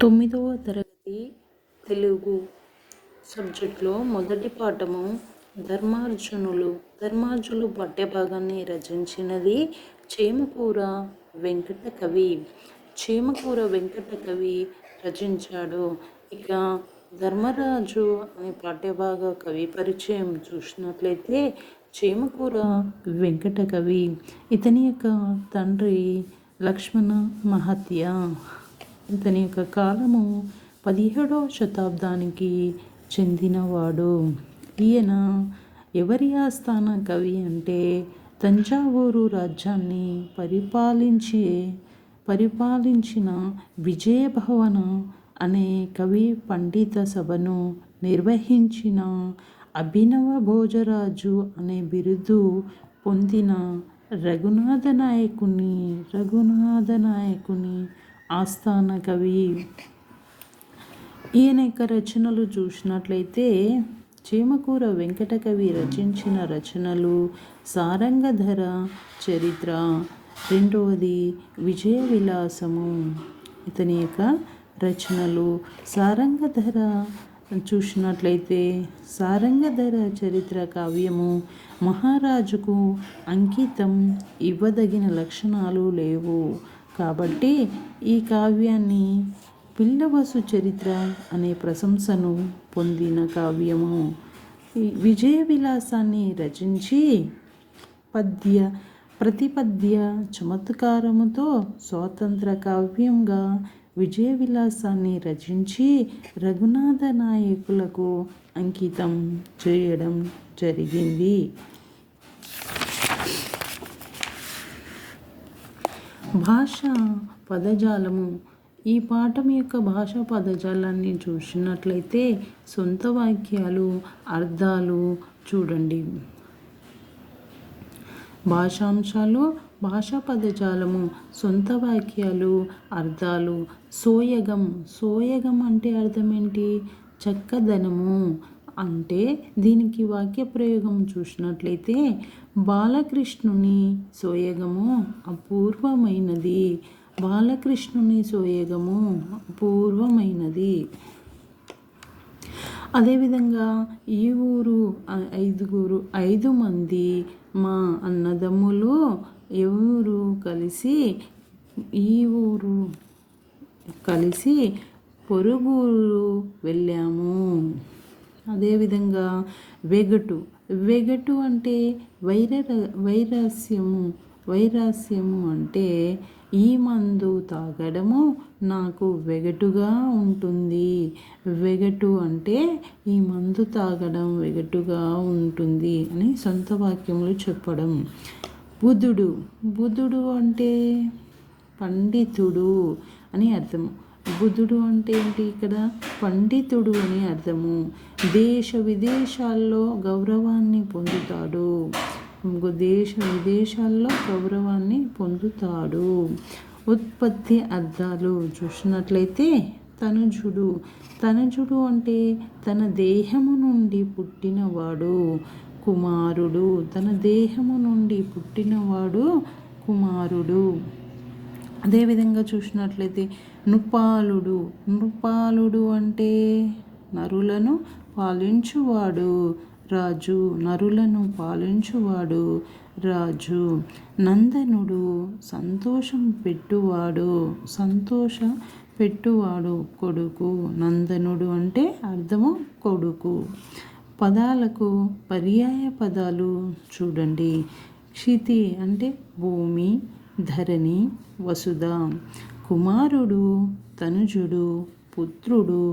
9వ తరగతి తెలుగు సబ్జెక్ట్లో మొదటి పాఠము ధర్మార్జునులు పాఠ్యభాగాన్ని రచించినది చేమకూర వెంకట కవి. చేమకూర వెంకట కవి రచించాడు. ఇక ధర్మరాజు అనే పాఠ్యభాగ కవి పరిచయం చూసినట్లయితే చేమకూర వెంకట కవి. ఇతని యొక్క తండ్రి లక్ష్మణ మహత్య. ఇతని యొక్క కాలము 17వ శతాబ్దానికి చెందినవాడు. ఈయన ఎవరి ఆస్థాన కవి అంటే తంజావూరు రాజ్యాన్ని పరిపాలించిన విజయభవన అనే కవి పండిత సభను నిర్వహించిన అభినవ భోజరాజు అనే బిరుదు పొందిన రఘునాథ నాయకుని ఆస్థాన కవి. ఈయన యొక్క రచనలు చూసినట్లయితే చేమకూర వెంకట కవి రచించిన రచనలు సారంగధర చరిత్ర, రెండవది విజయ విలాసము. ఇతని యొక్క రచనలు సారంగధర చూసినట్లయితే సారంగధర చరిత్ర కావ్యము మహారాజుకు అంకితం ఇవ్వదగిన లక్షణాలు లేవు కాబట్టి ఈ కావ్యాన్ని పిల్లవసు చరిత్ర అనే ప్రశంసను పొందిన కావ్యము. విజయ విలాసాన్ని రచించి ప్రతిపద్య చమత్కారముతో స్వాతంత్ర కావ్యంగా విజయ విలాసాన్ని రచించి రఘునాథ నాయకులకు అంకితం చేయడం జరిగింది. భాషా పదజాలము. ఈ పాఠం యొక్క భాషా పదజాలాన్ని చూసినట్లయితే సొంత వాక్యాలు, అర్థాలు చూడండి. భాషాంశాలు, భాషా పదజాలము, సొంత వాక్యాలు, అర్థాలు. సోయగం అంటే అర్థం ఏంటి? చక్కదనము. అంటే దీనికి వాక్య ప్రయోగం చూసినట్లయితే బాలకృష్ణుని సోయగము అపూర్వమైనది. బాలకృష్ణుని సోయగము అపూర్వమైనది. అదేవిధంగా ఈ ఊరు 5 మంది మా అన్నదమ్ములు ఎవరు కలిసి ఈ ఊరు కలిసి పొరుగురు వెళ్ళాము. అదేవిధంగా వెగటు అంటే వైరాస్యము అంటే ఈ మందు తాగడము నాకు వెగటుగా ఉంటుంది. వెగటు అంటే ఈ మందు తాగడం వెగటుగా ఉంటుంది అని సొంత వాక్యములు చెప్పడం. బుధుడు అంటే పండితుడు అని అర్థము. బుధుడు అంటే ఏంటి? ఇక్కడ పండితుడు అని అర్థము. దేశ విదేశాల్లో గౌరవాన్ని పొందుతాడు. దేశ విదేశాల్లో గౌరవాన్ని పొందుతాడు. ఉత్పత్తి అర్థాలు చూసినట్లయితే తనజుడు అంటే తన దేహము నుండి పుట్టినవాడు కుమారుడు. తన దేహము నుండి పుట్టినవాడు కుమారుడు. అదేవిధంగా చూసినట్లయితే నృపాలుడు అంటే నరులను పాలించువాడు రాజు. నరులను పాలించువాడు రాజు. నందనుడు సంతోష పెట్టువాడు కొడుకు. నందనుడు అంటే అర్థము కొడుకు. పదాలకు పర్యాయ పదాలు చూడండి. క్షితి అంటే భూమి, ధరణి, వసుధ. కుమారుడు, తనుజుడు, పుత్రుడు,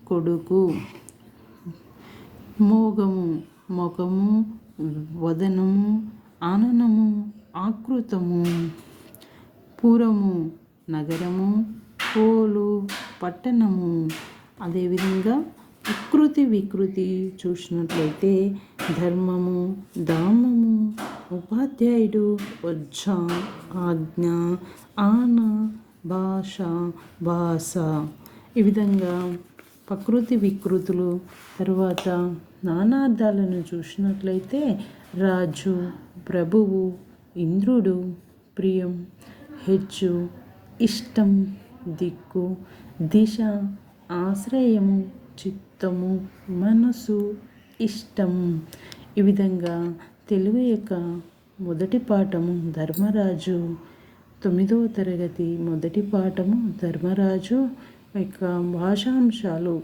కొడుకు. మొగము, వదనము, ఆననము, ఆకృతము. పురము, నగరము, పోలు, పట్టణము. అదేవిధంగా వికృతి చూసినట్లయితే ధర్మము, ధామము, ఉపాధ్యాయుడు, వజ్జ, ఆజ్ఞ, ఆన, భాష. ఈ విధంగా ప్రకృతి వికృతులు. తరువాత నానార్థాలను చూసినట్లయితే రాజు, ప్రభువు, ఇంద్రుడు, ప్రియం, హెచ్చు, ఇష్టం, దిక్కు, దిశ, ఆశ్రయము, చిత్తము, మనసు, ఇష్టం. ఈ విధంగా తెలుగు యొక్క మొదటి పాఠము ధర్మరాజు, 9వ తరగతి మొదటి పాఠము ధర్మరాజు యొక్క భాషాంశాలు